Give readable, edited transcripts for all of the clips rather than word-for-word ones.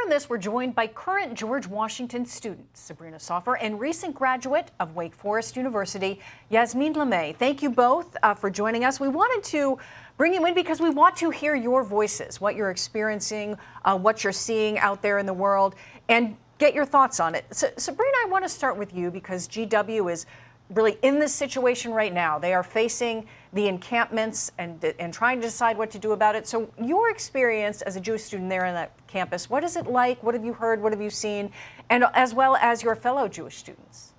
on this, we're joined by current George Washington student Sabrina Soffer and recent graduate of Wake Forest University, Yasmine Lame. Thank you both for joining us. We wanted to bring you in because we want to hear your voices, what you're experiencing, what you're seeing out there in the world, and get your thoughts on it. So, Sabrina, I want to start with you because GW is really in this situation right now. They are facing the encampments and trying to decide what to do about it. So your experience as a Jewish student there on that campus, what is it like? What have you heard? What have you seen? And as well as your fellow Jewish students.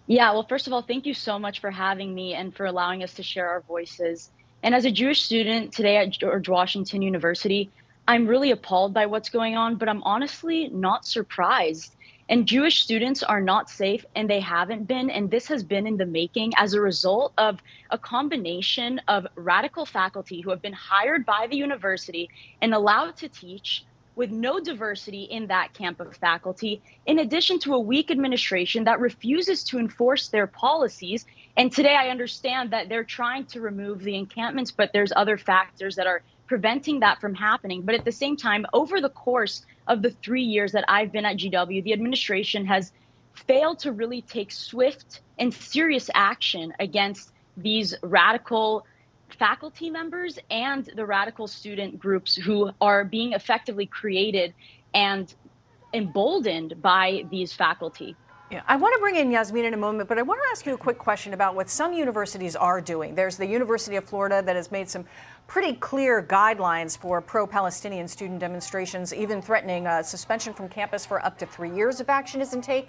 Yeah, well, first of all, thank you so much for having me and for allowing us to share our voices. And as a Jewish student today at George Washington University, I'm really appalled by what's going on, but I'm honestly not surprised. And Jewish students are not safe, and they haven't been. And this has been in the making as a result of a combination of radical faculty who have been hired by the university and allowed to teach with no diversity in that camp of faculty, in addition to a weak administration that refuses to enforce their policies. And today I understand that they're trying to remove the encampments, but there's other factors that are preventing that from happening. But at the same time, over the course of the 3 years that I've been at GW, the administration has failed to really take swift and serious action against these radical faculty members and the radical student groups who are being effectively created and emboldened by these faculty. Yeah, I want to bring in Yasmine in a moment, but I want to ask you a quick question about what some universities are doing. There's the University of Florida that has made some pretty clear guidelines for pro-Palestinian student demonstrations, even threatening suspension from campus for up to 3 years if action isn't taken.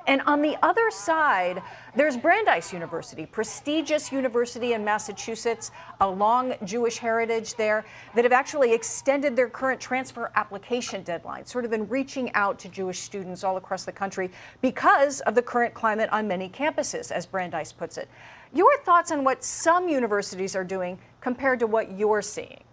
And on the other side, there's Brandeis University, prestigious university in Massachusetts, a long Jewish heritage there, that have actually extended their current transfer application deadline, sort of been reaching out to Jewish students all across the country because of the current climate on many campuses, as Brandeis puts it. Your thoughts on what some universities are doing compared to what you're seeing?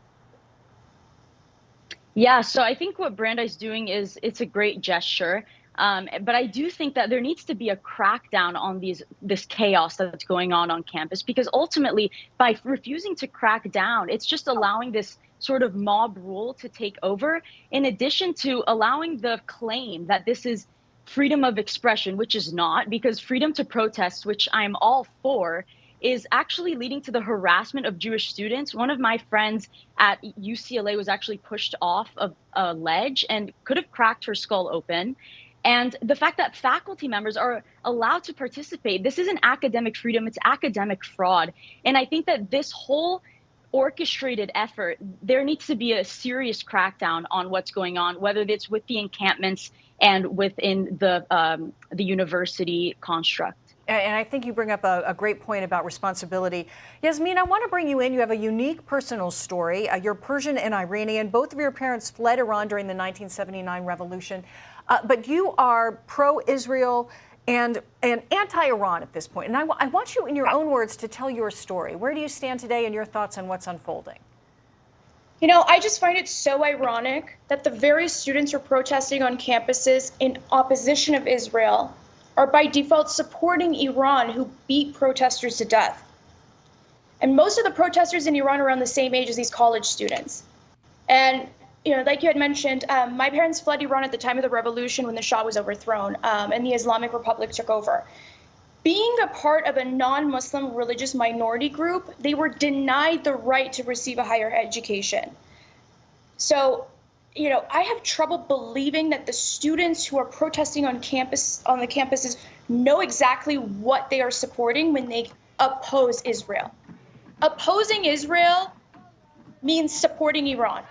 Yeah, so I think what Brandeis is doing it's a great gesture. But I do think that there needs to be a crackdown on this chaos that's going on campus, because ultimately, by refusing to crack down, it's just allowing this sort of mob rule to take over, in addition to allowing the claim that this is freedom of expression, which is not, because freedom to protest, which I'm all for, is actually leading to the harassment of Jewish students. One of my friends at UCLA was actually pushed off of a ledge and could have cracked her skull open. And the fact that faculty members are allowed to participate, this isn't academic freedom, it's academic fraud. And I think that this whole orchestrated effort, there needs to be a serious crackdown on what's going on, whether it's with the encampments and within the university construct. And I think you bring up a great point about responsibility. Yasmine, I want to bring you in. You have a unique personal story. You're Persian and Iranian. Both of your parents fled Iran during the 1979 revolution. But you are pro-Israel and anti-Iran at this point. And I want you, in your own words, to tell your story. Where do you stand today and your thoughts on what's unfolding? You know, I just find it so ironic that the very students who are protesting on campuses in opposition of Israel are by default supporting Iran, who beat protesters to death. And most of the protesters in Iran are around the same age as these college students. And, you know, like you had mentioned, my parents fled Iran at the time of the revolution when the Shah was overthrown and the Islamic Republic took over. Being a part of a non-Muslim religious minority group, they were denied the right to receive a higher education. So, you know, I have trouble believing that the students who are protesting on the campuses know exactly what they are supporting when they oppose Israel. Opposing Israel means supporting Iran.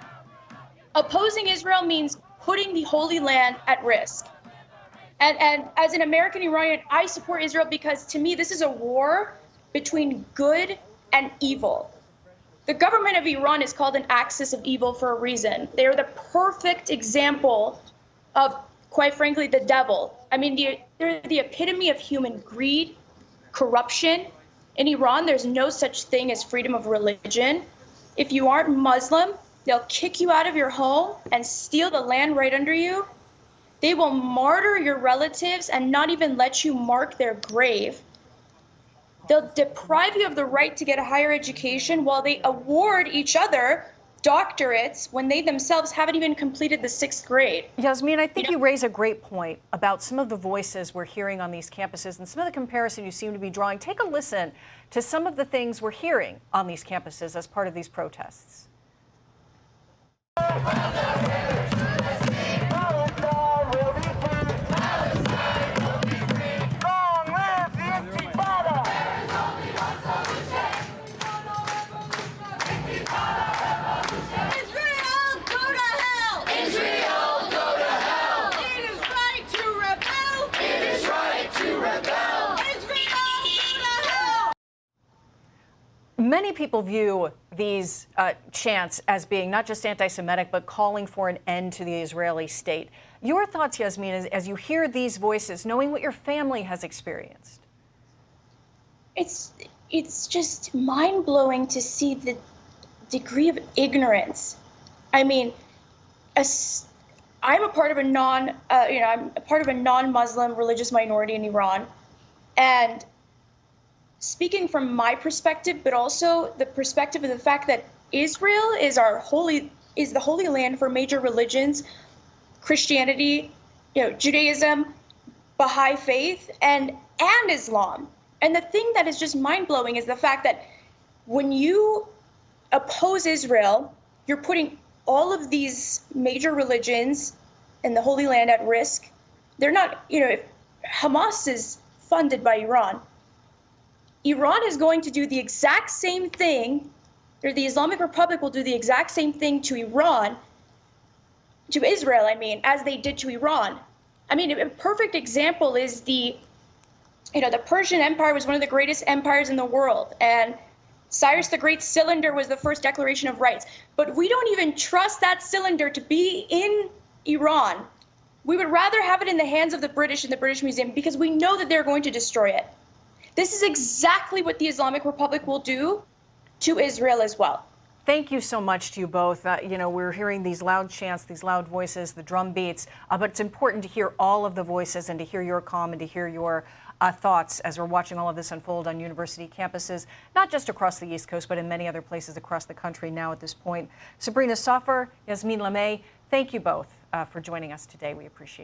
Opposing Israel means putting the Holy Land at risk. And as an American Iranian, I support Israel because, to me, this is a war between good and evil. The government of Iran is called an axis of evil for a reason. They are the perfect example of, quite frankly, the devil. I mean, they're the epitome of human greed, corruption. In Iran, there's no such thing as freedom of religion. If you aren't Muslim, they'll kick you out of your home and steal the land right under you. They will martyr your relatives and not even let you mark their grave. They'll deprive you of the right to get a higher education while they award each other doctorates when they themselves haven't even completed the 6th grade. Yasmine, I think you raise a great point about some of the voices we're hearing on these campuses and some of the comparison you seem to be drawing. Take a listen to some of the things we're hearing on these campuses as part of these protests. Many people view these chants as being not just anti-Semitic, but calling for an end to the Israeli state. Your thoughts, Yasmine, as you hear these voices, knowing what your family has experienced? It's just mind-blowing to see the degree of ignorance. I mean, I'm a part of a non-Muslim religious minority in Iran, and speaking from my perspective, but also the perspective of the fact that Israel is the holy land for major religions, Christianity, Judaism, Baha'i faith, and Islam. And the thing that is just mind-blowing is the fact that when you oppose Israel, you're putting all of these major religions in the Holy Land at risk. They're not, if Hamas is funded by Iran. Iran is going to do the exact same thing, or the Islamic Republic will do the exact same thing to Iran, to Israel, as they did to Iran. A perfect example is the Persian Empire was one of the greatest empires in the world, and Cyrus the Great's cylinder was the first declaration of rights. But we don't even trust that cylinder to be in Iran. We would rather have it in the hands of the British in the British Museum because we know that they're going to destroy it. This is exactly what the Islamic Republic will do to Israel as well. Thank you so much to you both. We're hearing these loud chants, these loud voices, the drum beats, but it's important to hear all of the voices and to hear your calm and to hear your thoughts as we're watching all of this unfold on university campuses, not just across the East Coast, but in many other places across the country now at this point. Sabrina Soffer, Yasmine Lame, thank you both for joining us today. We appreciate it.